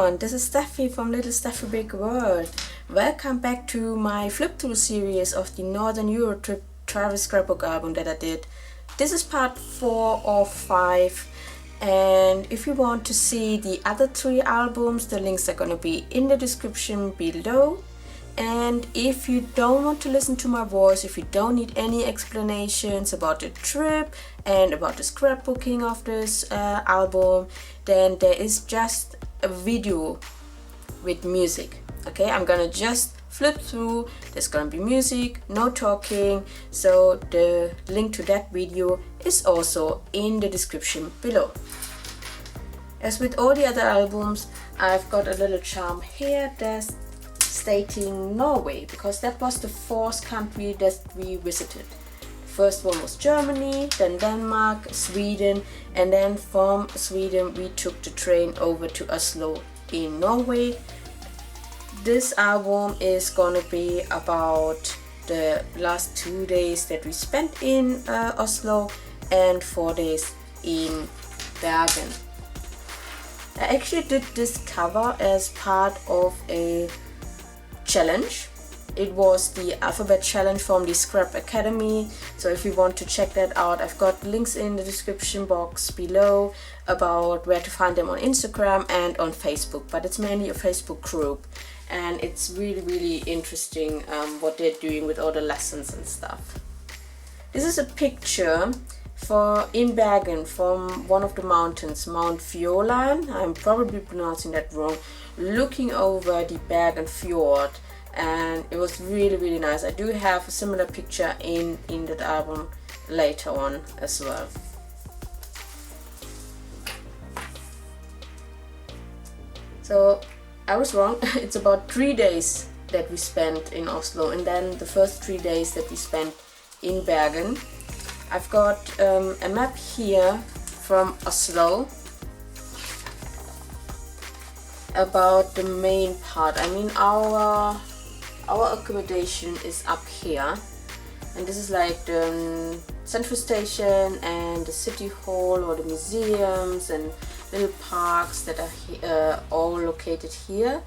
everyone, this is Steffi from Little Steffi Big World. Welcome back to my flip through series of the Northern Europe trip travel scrapbook album that I did. This is part 4 of 5, and if you want to see the other 3 albums, the links are gonna be in the description below. And if you don't want to listen to my voice, if you don't need any explanations about the trip and about the scrapbooking of this album, then there is just a video with music. Okay, I'm gonna just flip through. There's gonna be music, no talking, so the link to that video is also in the description below. As with all the other albums, I've got a little charm here that's stating Norway, because that was the 4th country that we visited. The first one was Germany, then Denmark, Sweden, and then from Sweden we took the train over to Oslo in Norway. This album is gonna be about the last 2 days that we spent in Oslo and 4 days in Bergen. I actually did this cover as part of a challenge. It was the alphabet challenge from the Scrap Academy, so if you want to check that out, I've got links in the description box below about where to find them on Instagram and on Facebook, but it's mainly a Facebook group, and it's really interesting what they're doing with all the lessons and stuff. This is a picture in Bergen from one of the mountains, Mount Fjord. I'm probably pronouncing that wrong, looking over the Bergen Fjord, and it was really nice. I do have a similar picture in that album later on as well. So I was wrong. It's about 3 days that we spent in Oslo, and then the first 3 days that we spent in Bergen. I've got a map here from Oslo about the main part. I mean, our accommodation is up here, and this is like the central station and the city hall or the museums and little parks that are all located here.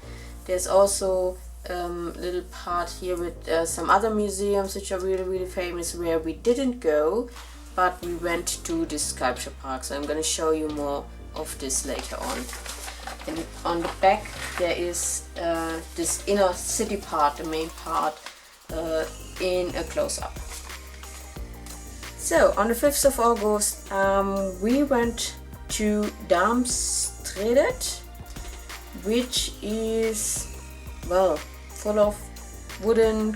There's also a little part here with some other museums which are really famous, where we didn't go, but we went to the sculpture park, so I'm going to show you more of this later on. And on the back there is this inner city part, the main part, in a close-up. So on the 5th of August we went to Darmstredet, which is, well, full of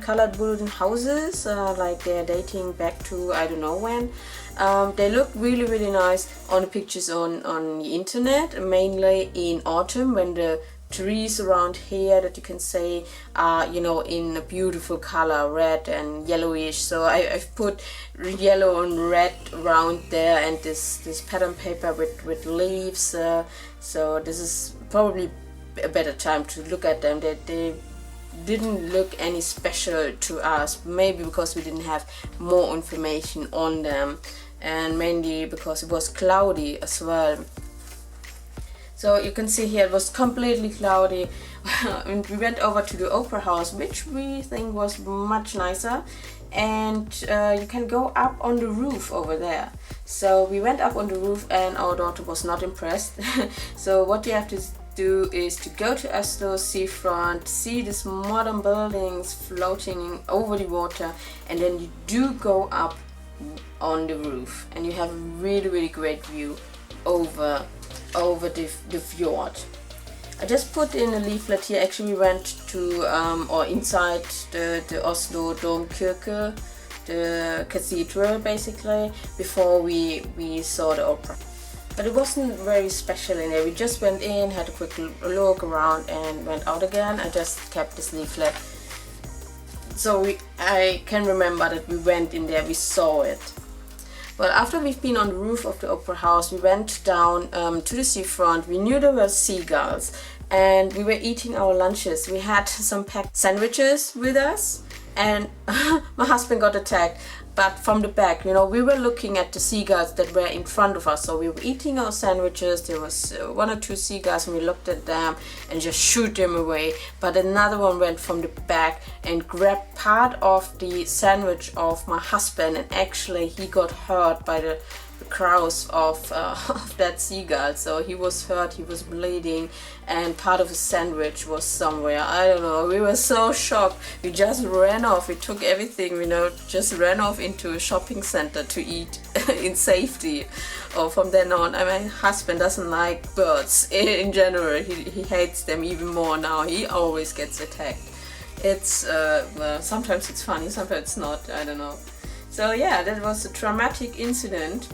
colored wooden houses, like they're dating back to I don't know when. They look really nice on the pictures on the internet, mainly in autumn, when the trees around here that you can see are, you know, in a beautiful color, red and yellowish. So I've put yellow and red around there, and this pattern paper with leaves, so this is probably a better time to look at them. They didn't look any special to us, maybe because we didn't have more information on them, and mainly because it was cloudy as well. So you can see here it was completely cloudy. And we went over to the opera house, which we think was much nicer, and you can go up on the roof over there. So we went up on the roof, and our daughter was not impressed. So what you have to do is to go to Oslo seafront, see these modern buildings floating over the water, and then you do go up on the roof, and you have a really great view over the fjord. I just put in a leaflet here. Actually, we went to or inside the Oslo Domkirke, the cathedral, basically, before we saw the opera. But it wasn't very special in there. We just went in, had a quick look around, and went out again. I just kept this leaflet, so I can remember that we went in there, we saw it. Well, after we've been on the roof of the opera house, we went down to the seafront. We knew there were seagulls, and we were eating our lunches. We had some packed sandwiches with us, and my husband got attacked. but from the back, you know, we were looking at the seagulls that were in front of us. So we were eating our sandwiches, there was 1 or 2 seagulls, and we looked at them and just shoot them away. But another one went from the back and grabbed part of the sandwich of my husband, and actually he got hurt by the crows of that seagull. So he was hurt, he was bleeding, and part of his sandwich was somewhere, I don't know. We were so shocked, we just ran off, we took everything, you know, just ran off into a shopping center to eat in safety. Or from then on, my husband doesn't like birds in general, he hates them even more now, he always gets attacked. It's well, sometimes it's funny, sometimes it's not, I don't know. So yeah, that was a traumatic incident.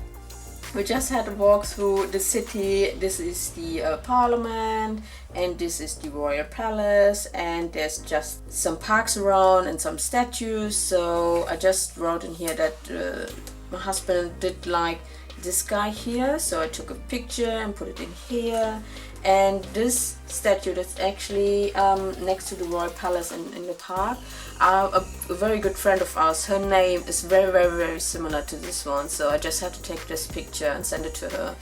We just had a walk through the city. This is the parliament, and this is the royal palace, and there's just some parks around and some statues. So I just wrote in here that my husband did like this guy here, so I took a picture and put it in here. And this statue that's actually next to the royal palace in the park, a very good friend of ours, her name is very similar to this one, so I just had to take this picture and send it to her.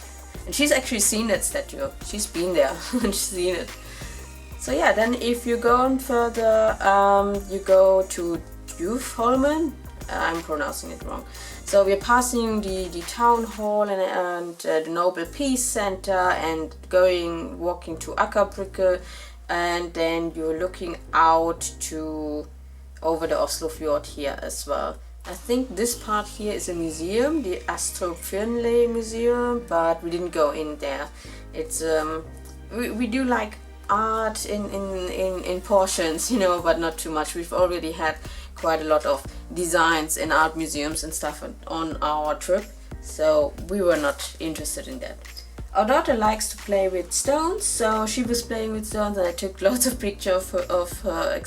And she's actually seen that statue, she's been there and she's seen it. So yeah, then if you go on further, you go to Djurholmen, I'm pronouncing it wrong. So we're passing the town hall and the Nobel Peace Center, and walking to Akkerbrücke, and then you're looking out to over the Oslo Fjord here as well. I think this part here is a museum, the Astrup Fearnley Museum, but we didn't go in there. It's we do like art in portions, you know, but not too much. We've already had quite a lot of designs in art museums and stuff on our trip, so we were not interested in that. Our daughter likes to play with stones, so she was playing with stones, and I took lots of pictures of her,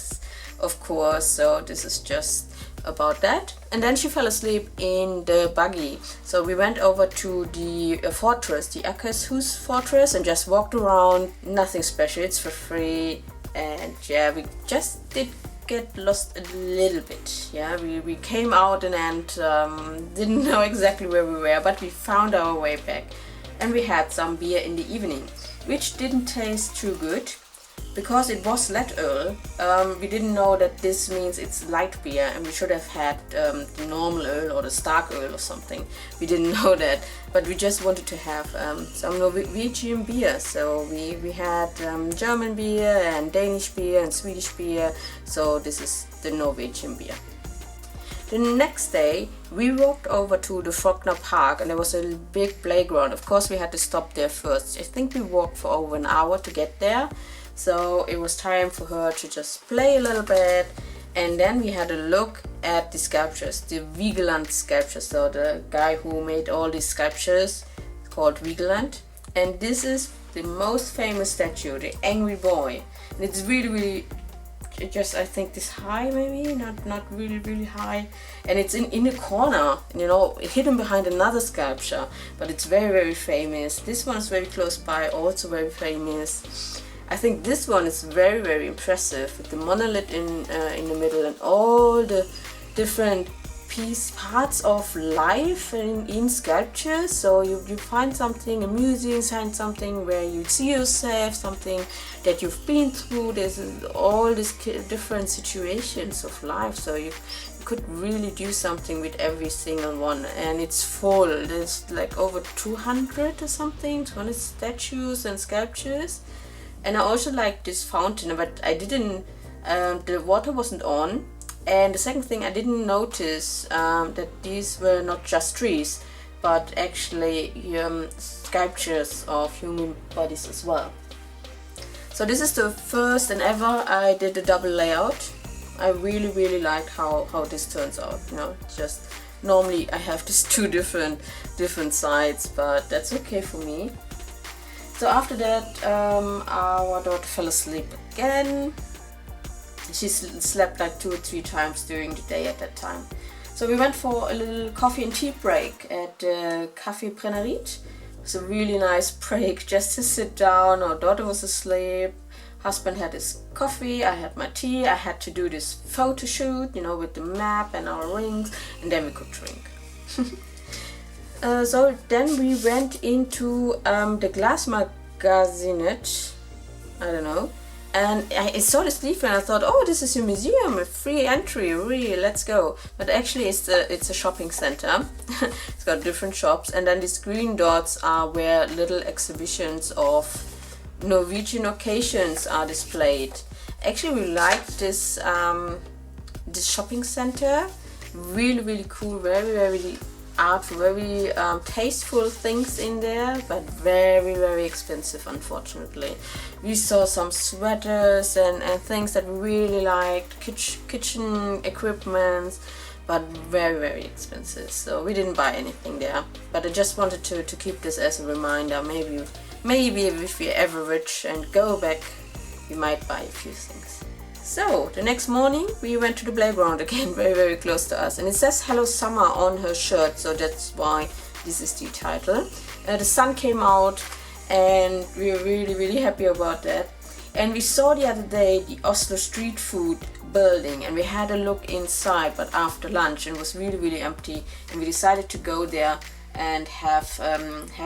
of course. So this is just about that. And then she fell asleep in the buggy, so we went over to the fortress, the Akershus fortress, and just walked around. Nothing special, it's for free. And yeah, we just did get lost a little bit. Yeah, we came out and didn't know exactly where we were, but we found our way back, and we had some beer in the evening, which didn't taste too good because it was Lettøl. We didn't know that this means it's light beer, and we should have had the normal öl or the stark öl or something. We didn't know that, but we just wanted to have some Norwegian beer. So we had German beer and Danish beer and Swedish beer. So this is the Norwegian beer. The next day we walked over to the Frogner Park, and there was a big playground. Of course we had to stop there first. I think we walked for over an hour to get there. So it was time for her to just play a little bit, and then we had a look at the sculptures, the Vigilant Sculptures. So the guy who made all these sculptures is called Vigilant, and this is the most famous statue, the Angry Boy. And it's really just, I think, this high, maybe not really high, and it's in a corner, you know, hidden behind another sculpture, but it's very famous. This one is very close by, also very famous. I think this one is very impressive, with the monolith in the middle and all the different parts of life in sculpture. So you find something amusing, find something where you see yourself, something that you've been through. There's all these different situations of life, so you could really do something with every single one. And it's full, there's like over 200 or something, 200 statues and sculptures. And I also like this fountain, but I didn't, the water wasn't on. And the second thing, I didn't notice that these were not just trees, but actually sculptures of human bodies as well. So this is the first and ever I did a double layout. I really liked how this turns out. You know, just normally I have these two different sides, but that's okay for me. So after that, our daughter fell asleep again. She slept like 2 or 3 times during the day at that time. So we went for a little coffee and tea break at Café Brennerit. It was a really nice break just to sit down. Our daughter was asleep. Husband had his coffee, I had my tea, I had to do this photo shoot, you know, with the map and our rings, and then we could drink. So then we went into the glass magazine, I don't know, and I saw this leaflet and I thought, oh, this is a museum, a free entry, really, let's go. But actually it's a shopping center. It's got different shops, and then these green dots are where little exhibitions of Norwegian occasions are displayed. Actually, we liked this this shopping center. Really cool, very artful, very tasteful things in there, but very expensive, unfortunately. We saw some sweaters and things that we really liked, kitchen equipment, but very expensive, so we didn't buy anything there. But I just wanted to keep this as a reminder. Maybe if we're ever rich and go back, we might buy a few things. So the next morning we went to the playground again, very close to us, and it says Hello Summer on her shirt, so that's why this is the title. The sun came out and we were really happy about that. And we saw the other day the Oslo street food building, and we had a look inside, but after lunch, and it was really empty, and we decided to go there and have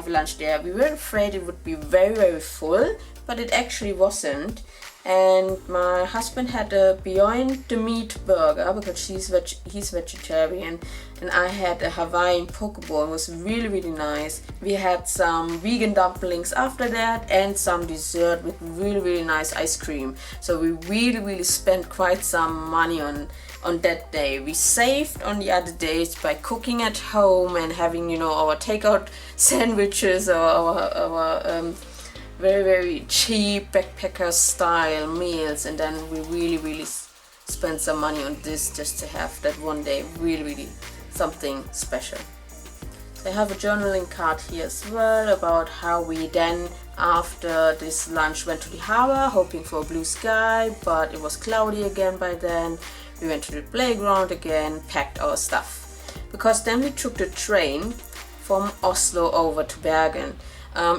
lunch there. We were afraid it would be very full, but it actually wasn't. And my husband had a Beyond the Meat burger because he's vegetarian, and I had a Hawaiian poke bowl. It was really nice. We had some vegan dumplings after that and some dessert with really nice ice cream. So we really spent quite some money on that day. We saved on the other days by cooking at home and having, you know, our takeout sandwiches or our very cheap backpacker style meals, and then we really spent some money on this just to have that one day really something special. So I have a journaling card here as well about how we then after this lunch went to the harbor hoping for a blue sky, but it was cloudy again by then. We went to the playground again, packed our stuff, because then we took the train from Oslo over to Bergen.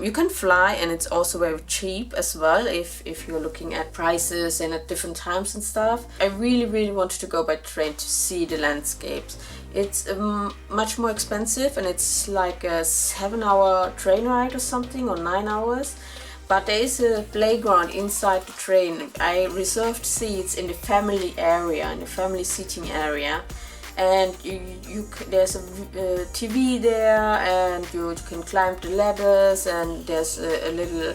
You can fly, and it's also very cheap as well if you're looking at prices and at different times and stuff. I really wanted to go by train to see the landscapes. It's much more expensive, and it's like a 7-hour train ride or something, or 9 hours. But there is a playground inside the train. I reserved seats in the family area, in the family seating area. And there's a TV there, and you can climb the ladders, and there's a little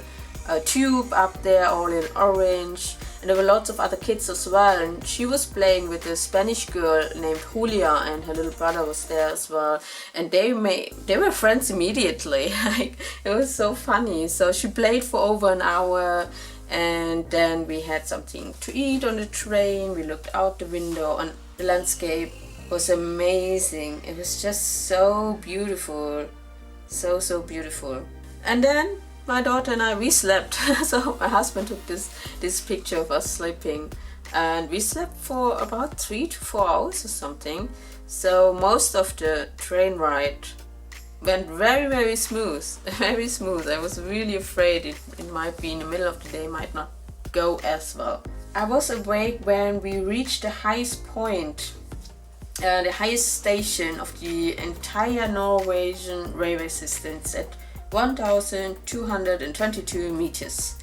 tube up there all in orange, and there were lots of other kids as well, and she was playing with a Spanish girl named Julia, and her little brother was there as well, and they were friends immediately. Like, it was so funny. So she played for over an hour, and then we had something to eat on the train. We looked out the window, and the landscape was amazing. It was just so beautiful, so beautiful. And then my daughter and we slept. So my husband took this picture of us sleeping, and we slept for about 3 to 4 hours or something. So most of the train ride went very smooth. Very smooth. I was really afraid it might be in the middle of the day, might not go as well. I was awake when we reached the highest point, the highest station of the entire Norwegian railway system at 1,222 meters.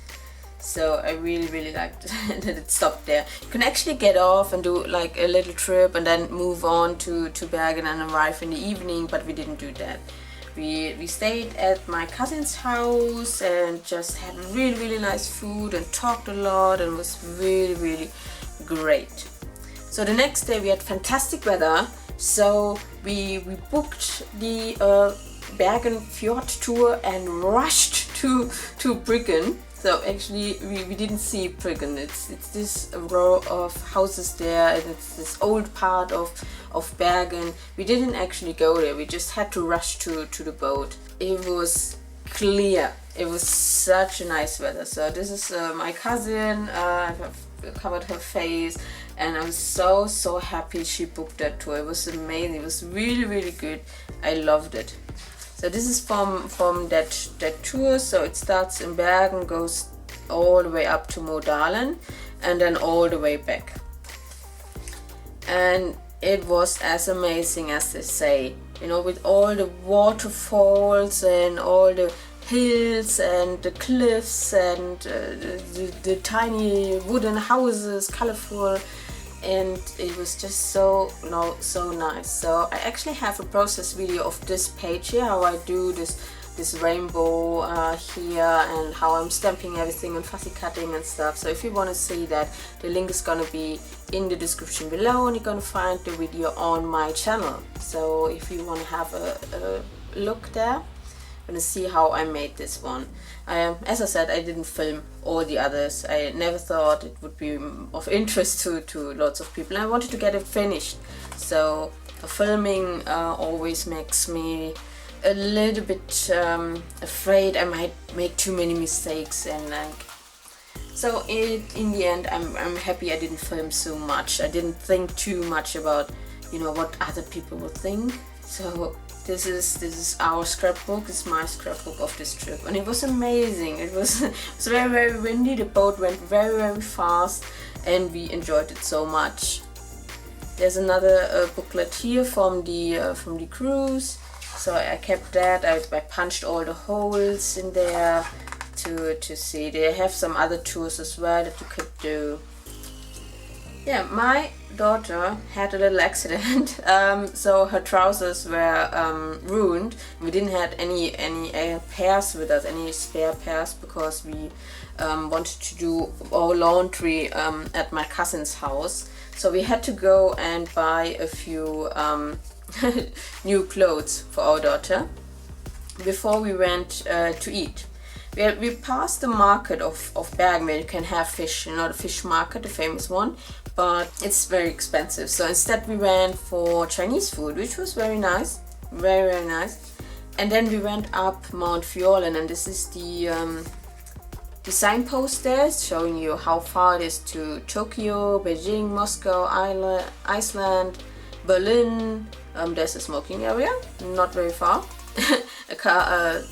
So I really liked that it stopped there. You can actually get off and do like a little trip and then move on to Bergen and arrive in the evening, but we didn't do that. We stayed at my cousin's house and just had really nice food and talked a lot, and it was really great. So the next day we had fantastic weather, so we booked the Bergen Fjord tour and rushed to Bergen. So actually we didn't see Bergen. It's this row of houses there, and it's this old part of Bergen. We didn't actually go there. We just had to rush to the boat. It was clear. It was such a nice weather. So this is my cousin. I've covered her face, and I'm so happy she booked that tour. It was amazing. It was really good. I loved it. So this is from that tour. So it starts in Bergen, goes all the way up to Modalen and then all the way back. And it was as amazing as they say, you know, with all the waterfalls and all the hills and the cliffs and the tiny wooden houses, colorful, and it was just so nice. So I actually have a process video of this page here, how I do this rainbow here, and how I'm stamping everything and fussy cutting and stuff. So if you want to see that, the link is gonna be in the description below, and you're gonna find the video on my channel. So if you want to have a look there, gonna see how I made this one. As I said, I didn't film all the others. I never thought it would be of interest to lots of people, and I wanted to get it finished. So filming always makes me a little bit afraid I might make too many mistakes, and so in the end I'm happy I didn't film so much. I didn't think too much about, you know, what other people would think. So this is our scrapbook. It's my scrapbook of this trip, and it was amazing. It was very, very windy. The boat went very, very fast, and we enjoyed it so much. There's another booklet here from the cruise. So I kept that. I punched all the holes in there to see. They have some other tours as well that you could do. Yeah, my daughter had a little accident, so her trousers were ruined. We didn't have any pairs with us, any spare pairs, because we wanted to do our laundry at my cousin's house. So we had to go and buy a few new clothes for our daughter before we went to eat. We passed the market of Bergen, where you can have fish, you know, the fish market, the famous one, but it's very expensive. So instead we went for Chinese food, which was very nice, very, very nice. And then we went up Mount Fjord, and this is the signpost there showing you how far it is to Tokyo, Beijing, Moscow, Iceland, Berlin. There's a smoking area, not very far.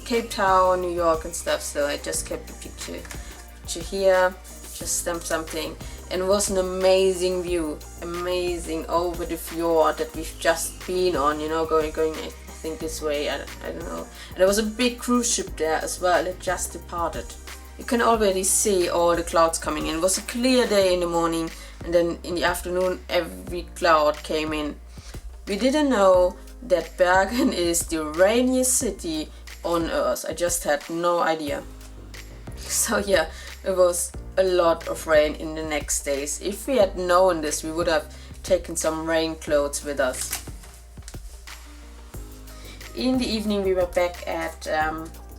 Cape Town, New York and stuff. So I just kept the picture here, just stamped something, and it was an amazing view, amazing over the fjord that we've just been on, you know, going I think this way, I don't know. And there was a big cruise ship there as well. It just departed. You can already see all the clouds coming in. It was a clear day in the morning, and then in the afternoon every cloud came in. We didn't know that Bergen is the rainiest city on earth. I just had no idea. So yeah, it was a lot of rain in the next days. If we had known this, we would have taken some rain clothes with us. In the evening we were back at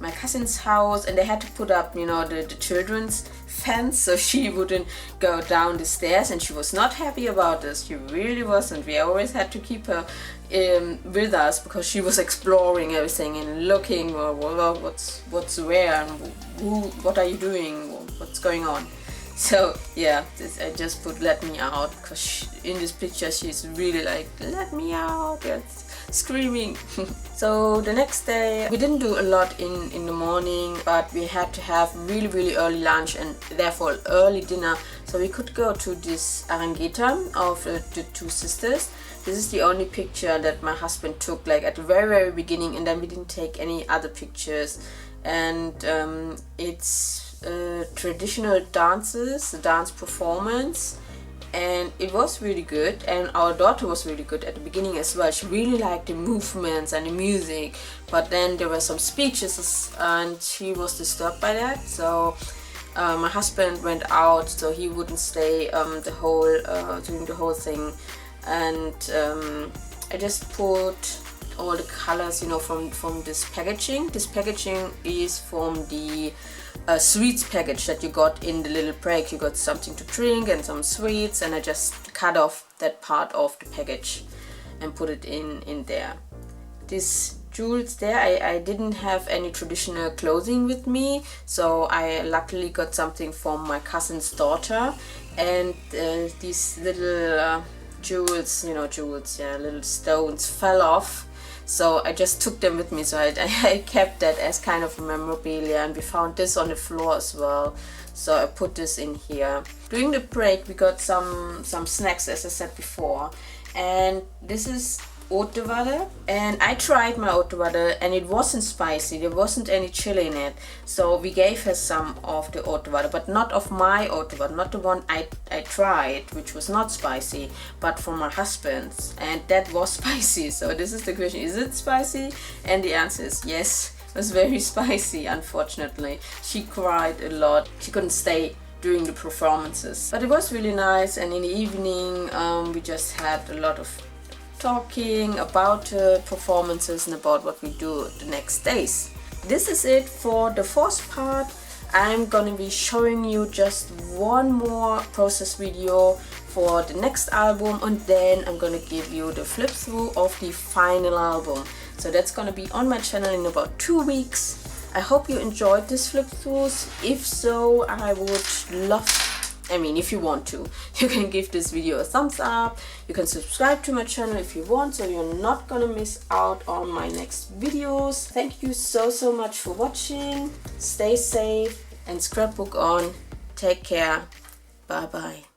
my cousin's house, and they had to put up, you know, the children's fence so she wouldn't go down the stairs, and she was not happy about this. She really wasn't. We always had to keep her with us because she was exploring everything and looking, well, what's where, and what are you doing, what's going on. So yeah, I just put "let me out" because in this picture she's really like, "Let me out," screaming. So the next day we didn't do a lot in the morning, but we had to have really, really early lunch and therefore early dinner, so we could go to this arrangita of the two sisters. This is the only picture that my husband took, like at the very, very beginning, and then we didn't take any other pictures. And it's traditional dances, a dance performance, and it was really good. And our daughter was really good at the beginning as well. She really liked the movements and the music, but then there were some speeches and she was disturbed by that. So my husband went out, so he wouldn't stay during the whole thing. And I just put all the colors, you know, from this packaging. This packaging is from the sweets package that you got in the little break. You got something to drink and some sweets, and I just cut off that part of the package and put it in there. These jewels there, I didn't have any traditional clothing with me, so I luckily got something from my cousin's daughter. And these little jewels, little stones fell off. so I just took them with me. So I kept that as kind of a memorabilia, and we found this on the floor as well, so I put this in here. During the break we got some snacks, as I said before, and this is oterware, and I tried my oterware and it wasn't spicy, there wasn't any chili in it, so we gave her some of the oterware, but not of my oterware, not the one I tried, which was not spicy, but from my husband's, and that was spicy. So this is the question, is it spicy? And the answer is yes, it was very spicy. Unfortunately, she cried a lot, she couldn't stay during the performances, but it was really nice. And in the evening we just had a lot of talking about performances and about what we do the next days. This is it for the first part. I'm gonna be showing you just one more process video for the next album, and then I'm gonna give you the flip through of the final album. So that's gonna be on my channel in about 2 weeks. I hope you enjoyed this flip throughs. If so, I would love, if you want to, you can give this video a thumbs up. You can subscribe to my channel if you want, so you're not gonna miss out on my next videos. Thank you so much for watching. Stay safe and scrapbook on. Take care. Bye bye.